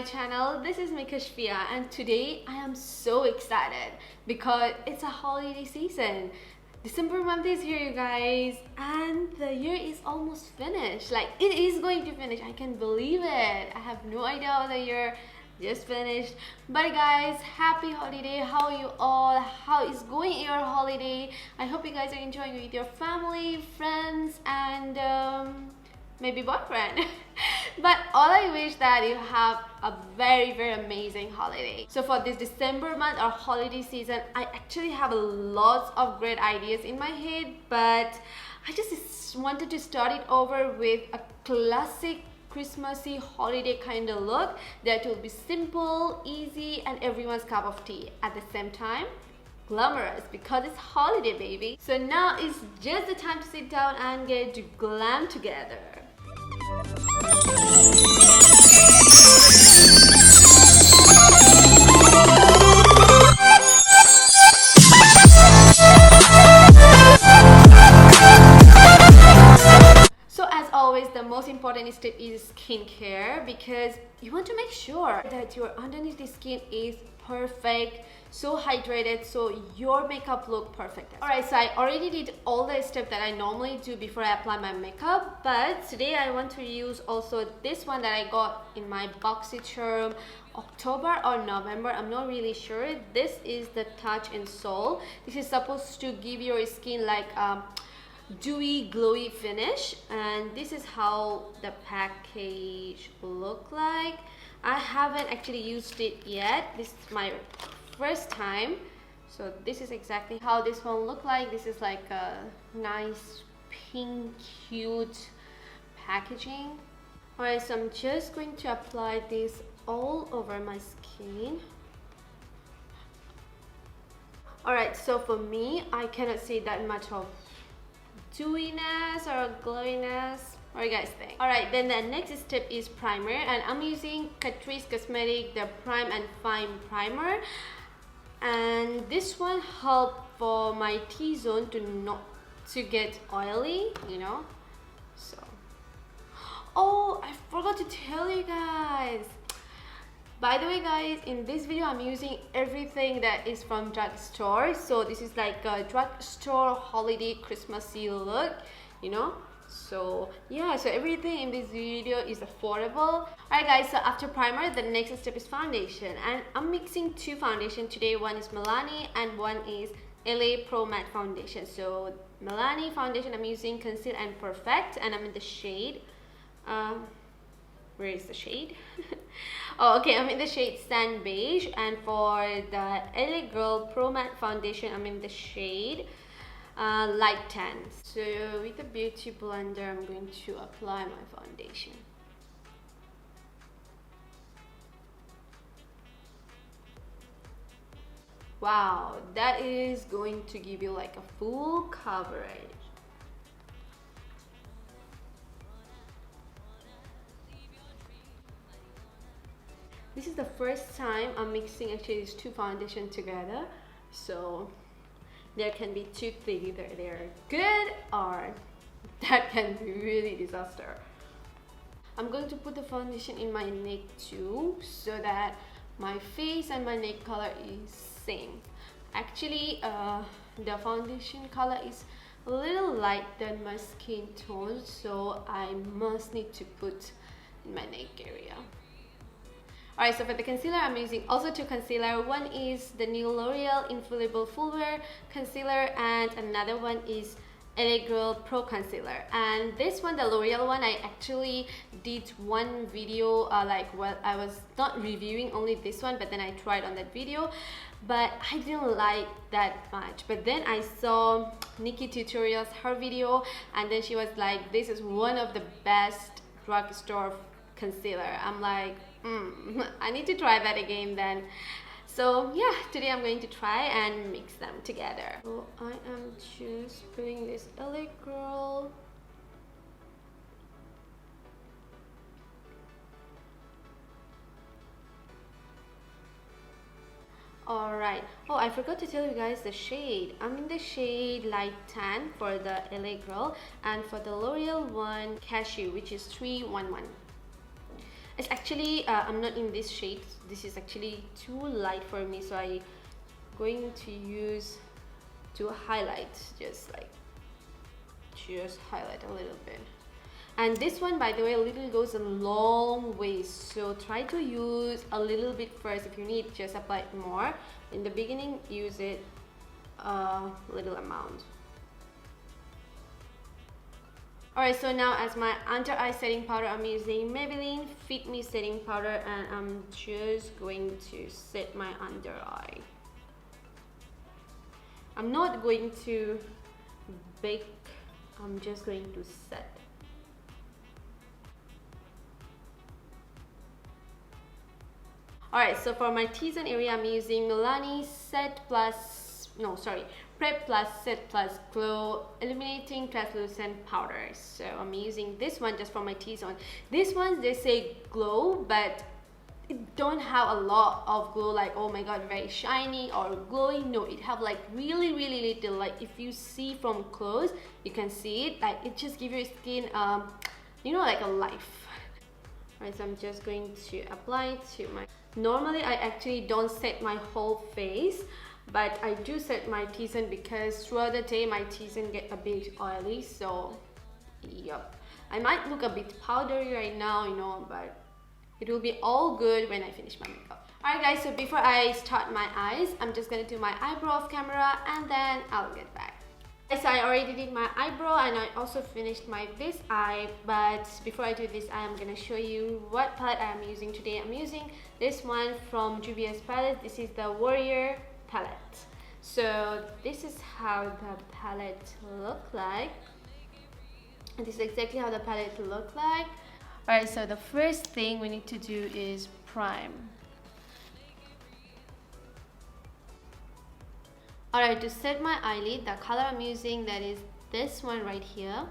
my channel. This is me, Kashfia, and today I am so excited because it's a holiday season. December month is here, you guys, and the year is almost finished. Like, it is going to finish. I can't believe it. I have no idea how the year just finished. But guys, happy holiday. How are you all? How is going your holiday? I hope you guys are enjoying it with your family, friends, and maybe boyfriend. But all I wish that you have a very amazing holiday. So for this December month or holiday season, I actually have lots of great ideas in my head, but I just wanted to start it over with a classic Christmassy holiday kind of look that will be simple, easy, and everyone's cup of tea. At the same time, glamorous because it's holiday, baby. So now is just the time to sit down and get to glam together. So as always, the most important step is skincare, because you want to make sure that your underneath the skin is perfect, so hydrated, so your makeup look perfect. Alright, so I already did all the steps that I normally do before I apply my makeup, but today I want to use also this one that I got in my BoxyCharm October or November, I'm not really sure. This is the Touch and Soul. This is supposed to give your skin like dewy glowy finish, and this is how the package look like. I haven't actually used it yet. This is my first time, so this is exactly how this one look like. This is like a nice pink cute packaging. Alright, so I'm just going to apply this all over my skin. Alright, so for me, I cannot see that much of dewiness or glowiness. What do you guys think? Alright, then the next step is primer, and I'm using Catrice Cosmetics the Prime and Fine Primer, and this one helps for my T-zone to get oily, you know. So, oh, I forgot to tell you guys. By the way, guys, in this video I'm using everything that is from drugstore. So this is like a drugstore holiday Christmassy look, you know. So yeah, so everything in this video is affordable. Alright guys, so after primer, the next step is foundation, and I'm mixing two foundation today. One is Milani and one is LA Pro Matte Foundation. So Milani foundation, I'm using Conceal and Perfect, and I'm in the shade where is the shade? Oh, okay, I'm in the shade Sand Beige, and for the LA Girl Pro Matte Foundation, I'm in the shade Light Tan. So with the beauty blender, I'm going to apply my foundation. Wow, that is going to give you like a full coverage. This is the first time I'm mixing actually these two foundations together, so there can be two things, either they're good or that can be really disaster. I'm going to put the foundation in my neck too, so that my face and my neck color is same. Actually, the foundation color is a little light than my skin tone, so I must need to put in my neck area. Alright, so for the concealer, I'm using also two concealer. One is the new L'Oreal Infallible Full Wear Concealer, and another one is LA Girl Pro Concealer. And this one, the L'Oreal one, I actually did one video well, I was not reviewing only this one, but then I tried on that video, but I didn't like that much. But then I saw Nikki Tutorials, her video, and then she was like, this is one of the best drugstore concealer. I'm like, I need to try that again then. So yeah, today I'm going to try and mix them together. So I am just putting this LA Girl Alright, oh, I forgot to tell you guys the shade. I'm in the shade Light Tan for the LA Girl, and for the L'Oreal one, Cashew, which is 311. It's actually I'm not in this shade. This is actually too light for me, so I'm going to use to highlight, just highlight a little bit. And this one, by the way, a little goes a long way, so try to use a little bit first. If you need, just apply it more. In the beginning, use it a little amount. Alright, so now as my under eye setting powder, I'm using Maybelline Fit Me setting powder, and I'm just going to set my under eye. I'm not going to bake, I'm just going to set. Alright, so for my T-zone area, I'm using Milani Prep Plus Set Plus Glow Illuminating Translucent Powder. So I'm using this one just for my T-zone. These ones, they say glow, but it don't have a lot of glow, like oh my god, very shiny or glowing. No, it have like really little, like if you see from close, you can see it, like it just gives your skin you know, like a life. Alright, so I'm just going to apply it to my... Normally, I actually don't set my whole face, but I do set my T-zone because throughout the day, my T-zone get a bit oily, so yep. I might look a bit powdery right now, you know, but it will be all good when I finish my makeup. Alright guys, so before I start my eyes, I'm just gonna do my eyebrow off camera and then I'll get back. So I already did my eyebrow and I also finished my this eye, but before I do this, I am gonna show you what palette I am using today. I'm using this one from Juvia's palette. This is the Warrior palette. So this is how the palette look like, and this is exactly how the palette look like. Alright, so the first thing we need to do is prime. Alright, to set my eyelid, the color I'm using, that is this one right here.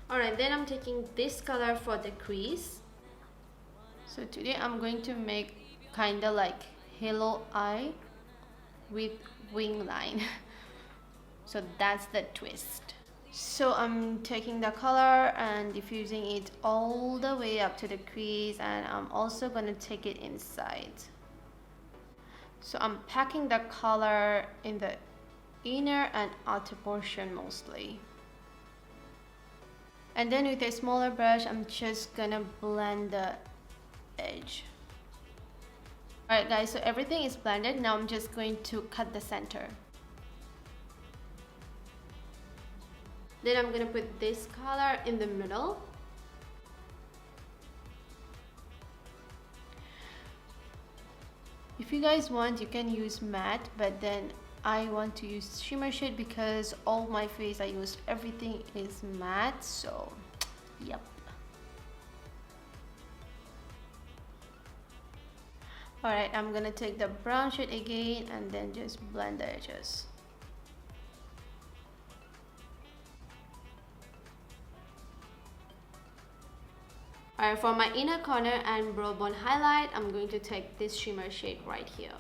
Alright, then I'm taking this color for the crease. So today I'm going to make kinda like halo eye with wing line. So that's the twist. So I'm taking the color and diffusing it all the way up to the crease, and I'm also gonna take it inside. So I'm packing the color in the inner and outer portion mostly. And then with a smaller brush, I'm just gonna blend the edge. Alright guys, so everything is blended. Now I'm just going to cut the center. Then I'm gonna put this color in the middle. If you guys want, you can use matte, but then I want to use shimmer shade because all my face I used everything is matte, so yep. Alright, I'm gonna take the brown shade again and then just blend the edges. Alright, for my inner corner and brow bone highlight, I'm going to take this shimmer shade right here.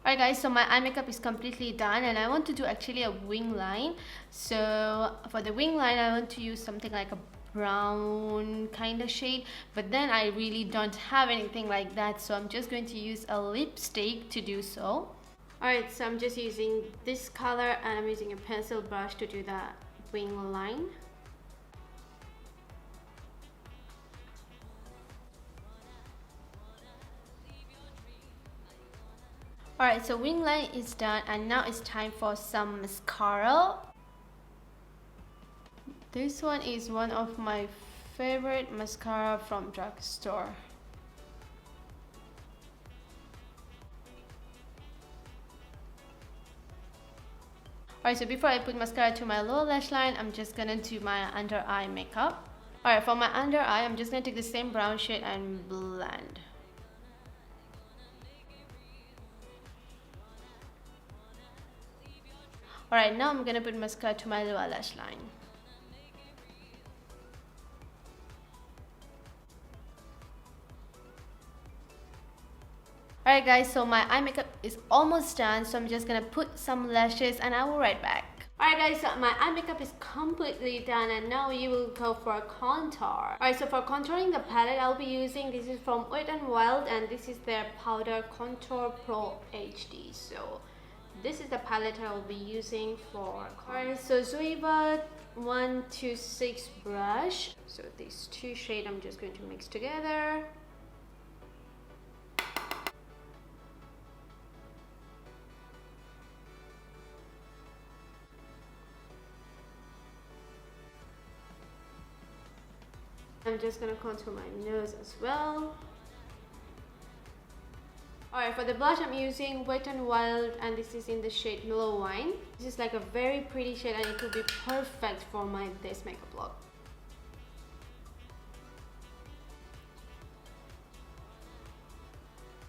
Alright guys, so my eye makeup is completely done and I want to do actually a wing line. So for the wing line, I want to use something like a brown kind of shade, but then I really don't have anything like that, so I'm just going to use a lipstick to do so. Alright, so I'm just using this color and I'm using a pencil brush to do the wing line. Alright, so wing line is done and now it's time for some mascara. This one is one of my favorite mascara from Drugstore. Alright, so before I put mascara to my lower lash line, I'm just gonna do my under eye makeup. Alright, for my under eye, I'm just gonna take the same brown shade and blend. Alright, now I'm gonna put mascara to my lower lash line. Alright guys, so my eye makeup is almost done, so I'm just gonna put some lashes and I will be right back. Alright guys, so my eye makeup is completely done and now we will go for contour. Alright, so for contouring the palette I'll be using, this is from Wet n Wild and this is their Powder Contour Pro HD. So this is the palette I'll be using for contour. Alright, so Zoeva 126 brush. So these two shades I'm just going to mix together. I'm just gonna contour my nose as well. Alright, for the blush I'm using Wet n Wild and this is in the shade Mellow Wine. This is like a very pretty shade and it will be perfect for this makeup look.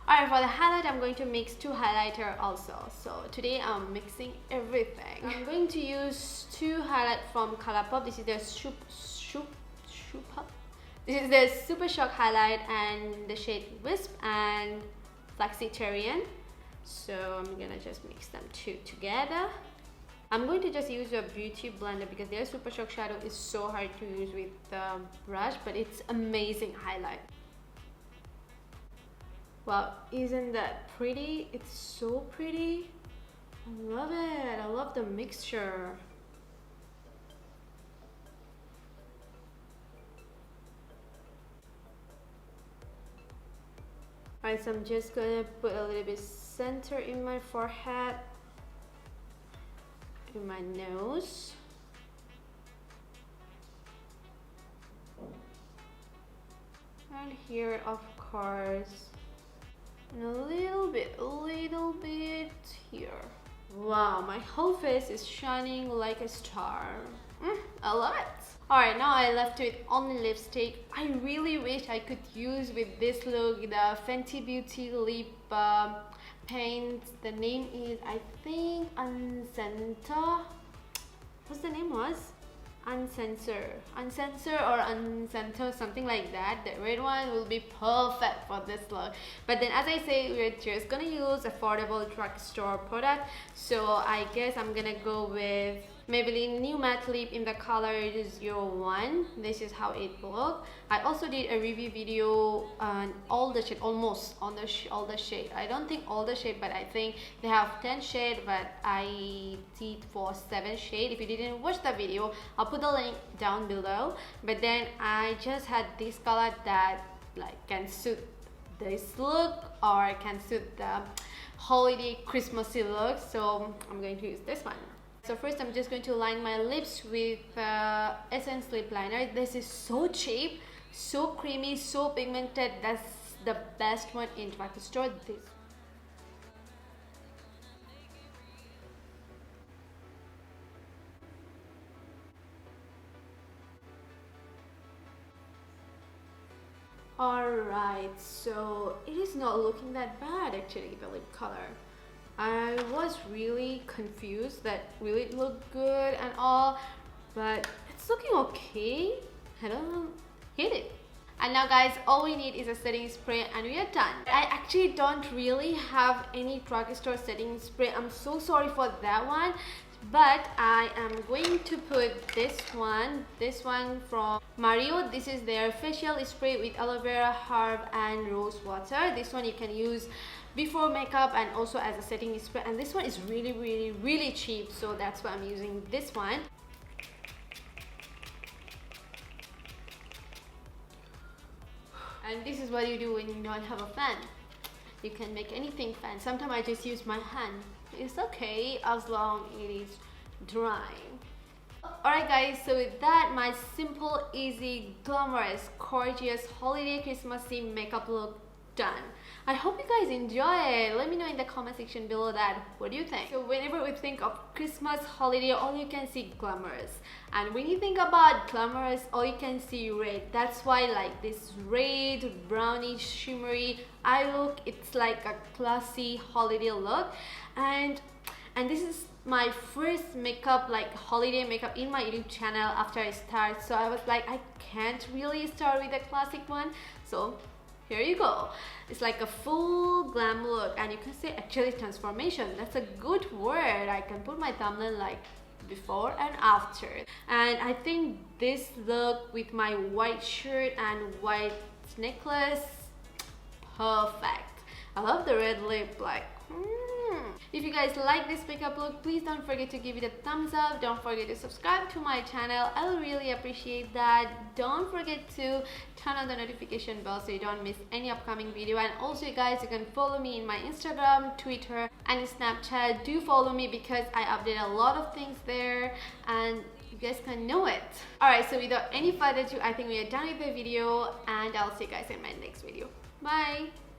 Alright, for the highlight I'm going to mix two highlighter also. So today I'm mixing everything. I'm going to use two highlight from Colourpop. This is their This is the Super Shock highlight and the shade Wisp and Flexitarian. So I'm gonna just mix them two together. I'm going to just use a beauty blender because their Super Shock shadow is so hard to use with the brush, but it's amazing highlight. Wow, isn't that pretty? It's so pretty. I love it. I love the mixture. Alright, so I'm just gonna put a little bit center in my forehead, in my nose. And here, of course, and a little bit here. Wow, my whole face is shining like a star. I love it. Alright, now I left with only lipstick. I really wish I could use with this look the Fenty Beauty lip paint. The name is, I think, Uncensor. What's the name was? Uncensor or Uncensor, something like that. The red one will be perfect for this look. But then as I say, we're just gonna use affordable drugstore product. So I guess I'm gonna go with Maybelline New Matte Lip in the color 01. This is how it looks. I also did a review video on all the shade, almost on all the shade. I don't think all the shade, but I think they have 10 shade, but I did for 7 shade. If you didn't watch the video, I'll put the link down below. But then I just had this color that like can suit this look or can suit the holiday Christmassy look. So I'm going to use this one. So first I'm just going to line my lips with Essence lip liner. This is so cheap, so creamy, so pigmented. That's the best one in drugstore. This. Alright, so it is not looking that bad actually, the lip color. I was really confused that will it look good and all, but it's looking okay. I don't hate it. And now guys, all we need is a setting spray and we are done. I actually don't really have any drugstore setting spray. I'm so sorry for that one. But I am going to put this one from Mario. This is their facial spray with aloe vera, herb and rose water. This one you can use before makeup and also as a setting spray, and this one is really cheap, so that's why I'm using this one. And this is what you do when you don't have a fan. You can make anything fan. Sometimes I just use my hand. It's okay as long as it is dry. Alright guys, so with that, my simple, easy, glamorous, gorgeous, holiday Christmassy makeup look done. I hope you guys enjoy it. Let me know in the comment section below that. What do you think? So whenever we think of Christmas, holiday, all you can see glamorous. And when you think about glamorous, all you can see red. That's why like this red, brownish, shimmery eye look, it's like a classy holiday look. And this is my first makeup, like holiday makeup in my YouTube channel after I start. So I was like, I can't really start with a classic one. So here you go. It's like a full glam look, and you can say actually transformation. That's a good word. I can put my thumbnail like before and after. And I think this look with my white shirt and white necklace, perfect. I love the red lip, like If you guys like this makeup look, please don't forget to give it a thumbs up. Don't forget to subscribe to my channel. I'll really appreciate that. Don't forget to turn on the notification bell so you don't miss any upcoming video. And also, you guys, you can follow me in my Instagram, Twitter, and Snapchat. Do follow me because I update a lot of things there, and you guys can know it. Alright, so without any further ado, I think we are done with the video, and I'll see you guys in my next video. Bye!